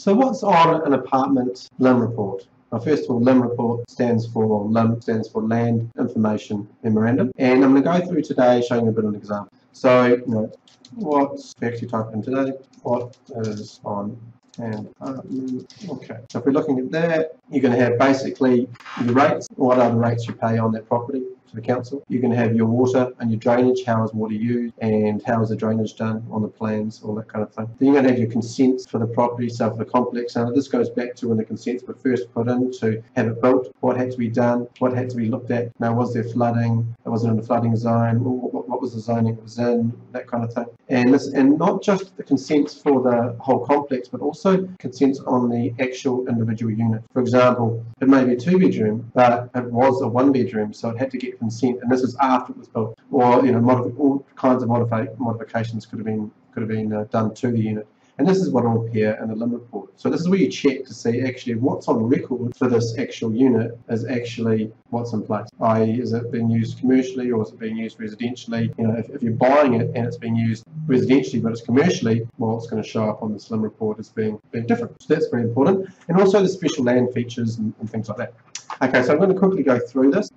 So what's on an apartment LIM report? Well, first of all, LIM report stands for Land Information Memorandum, and I'm going to go through today showing you a bit of an example. So, what's we actually type in today? What is on an apartment? Okay. So if we're looking at that, you're going to have basically your rates. What are the rates you pay on that property to the council? You're going to have your water and your drainage. How is water used, and how is the drainage done on the plans, all that kind of thing. Then you're going to have your consents for the property, so for the complex. Now this goes back to when the consents were first put in to have it built. What had to be done? What had to be looked at? Now, was there flooding? Was it in a flooding zone? What was the zoning it was in? That kind of thing. And not just the consents for the whole complex, but also consents on the actual individual unit. For example, it may be a 2-bedroom, but it was a 1-bedroom, so it had to get consent, and this is after it was built. Or all kinds of modifications could have been done to the unit. And this is what will appear in the LIM report. So this is where you check to see actually what's on record for this actual unit is actually what's in place. I.e., is it being used commercially or is it being used residentially? If you're buying it and it's being used residentially but it's commercially, well, it's going to show up on this LIM report as being different. So that's very important. And also the special land features and things like that. Okay, so I'm going to quickly go through this.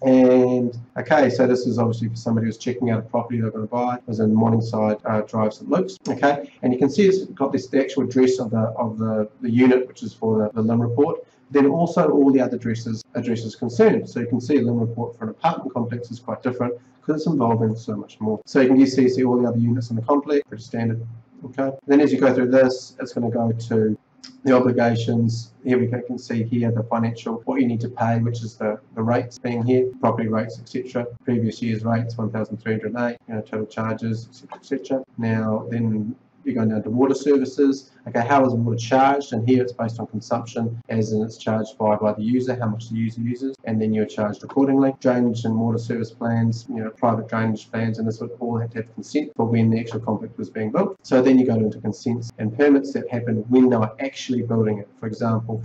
And okay, so this is obviously for somebody who's checking out a property they're going to buy. It was in Morningside Drive, St Luke's. Okay, and you can see it's got the actual address of the unit, which is for the LIM report. Then also all the other addresses concerned. So you can see a LIM report for an apartment complex is quite different because it's involving so much more. So you can see all the other units in the complex, pretty standard. Okay, then as you go through this, it's going to go to the obligations. Here we can see here the financial, what you need to pay, which is the rates being here, property rates, etc. Previous year's rates, 1,308, total charges, etc., etc. Now then you're going down to water services. Okay, how is water charged? And here it's based on consumption, as in it's charged by the user, how much the user uses, and then you're charged accordingly. Drainage and water service plans, private drainage plans, and this would all have to have consent for when the actual complex was being built. So then you go into consents and permits that happen when they were actually building it. For example,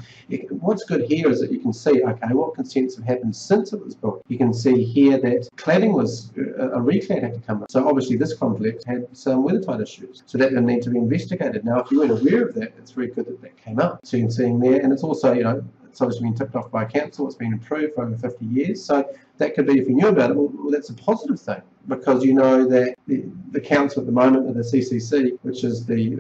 what's good here is that you can see, okay, what consents have happened since it was built. You can see here that cladding was, a reclad had to come up. So obviously this complex had some weathertight issues, so that need to be investigated. Now, if you weren't aware of that, it's very good that that came up. So you can see in there, and it's also, it's obviously been tipped off by council. It's been improved for over 50 years. So that could be, if you knew about it, well that's a positive thing, because you know that the council at the moment, or the CCC, which is the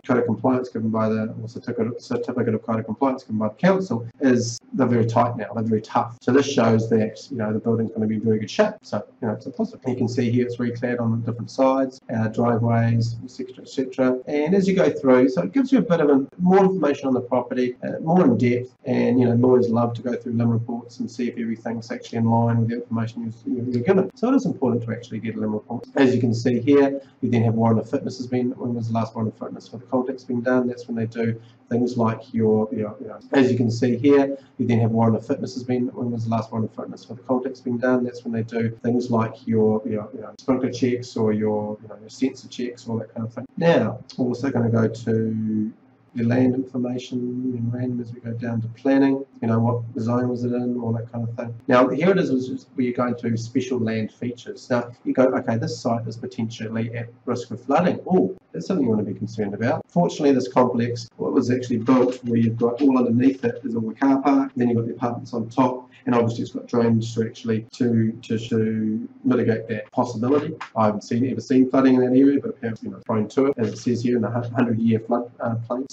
code of compliance given by or certificate of code of compliance given by the council, they're very tight now. They're very tough. So this shows that the building's going to be in very good shape. So it's a positive. You can see here it's reclad on the different sides, driveways, etc., etc. And as you go through, so it gives you a bit of more information on the property, more in depth. And lawyers love to go through LIM reports and see if everything's actually in line with the information you're given. So it is important to actually get a LIM report. As you can see here, you then have warrant of fitness when was the last warrant of fitness for the complex being done? That's when they do things like as you can see here, you then have warrant of fitness when was the last warrant of fitness for the complex being done? That's when they do things like your sprinkler checks or your sensor checks, all that kind of thing. Now, we're also going to go to the land information memorandum as we go down to planning, what zone was it in, all that kind of thing. Now here it is where you're going to special land features. Now you go, okay, this site is potentially at risk of flooding. Oh, that's something you want to be concerned about. Fortunately, this complex, what was actually built, where you've got all underneath it is all the car park, then you've got the apartments on top, and obviously it's got drainage to mitigate that possibility. I haven't ever seen flooding in that area, but apparently prone to it, as it says here in the 100-year flood plain.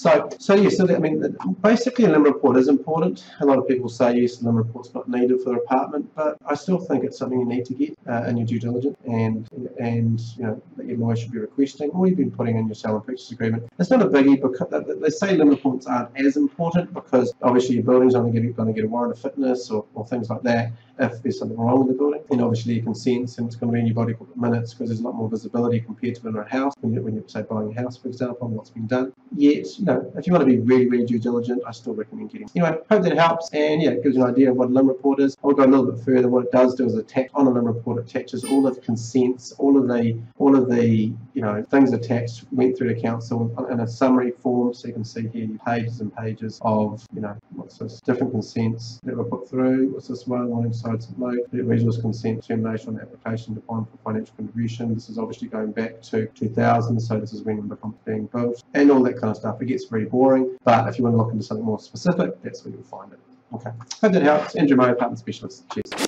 Basically a LIM report is important. A lot of people say yes, a LIM report's not needed for their apartment, but I still think it's something you need to get in your due diligence, and that your lawyer should be requesting, or you've been putting in your sale and purchase agreement. It's not a biggie, because they say LIM reports aren't as important because obviously your building's only going to get a warrant of fitness or things like that if there's something wrong with the building. And obviously you can sense, and it's going to be in your body corporate minutes, because there's a lot more visibility compared to in a house when you're say buying a house, for example, and what's been done. Yet, if you want to be really, really due diligent, I still recommend getting. Anyway, hope that helps, and it gives you an idea of what a LIM report is. I'll go a little bit further. What it does do is attach on a LIM report, attaches all of the consents, all of the things attached, went through the council in a summary form, so you can see here pages and pages of what's this, different consents that were put through. What's this one? Morningside So it's no resource consent termination on application defined for financial contribution. This is obviously going back to 2000, so this is when the company's being built, and all that kind of stuff. It gets very boring, but if you want to look into something more specific, that's where you'll find it. Okay, hope that helps. Andrew Moe, Apartment Specialist. Cheers.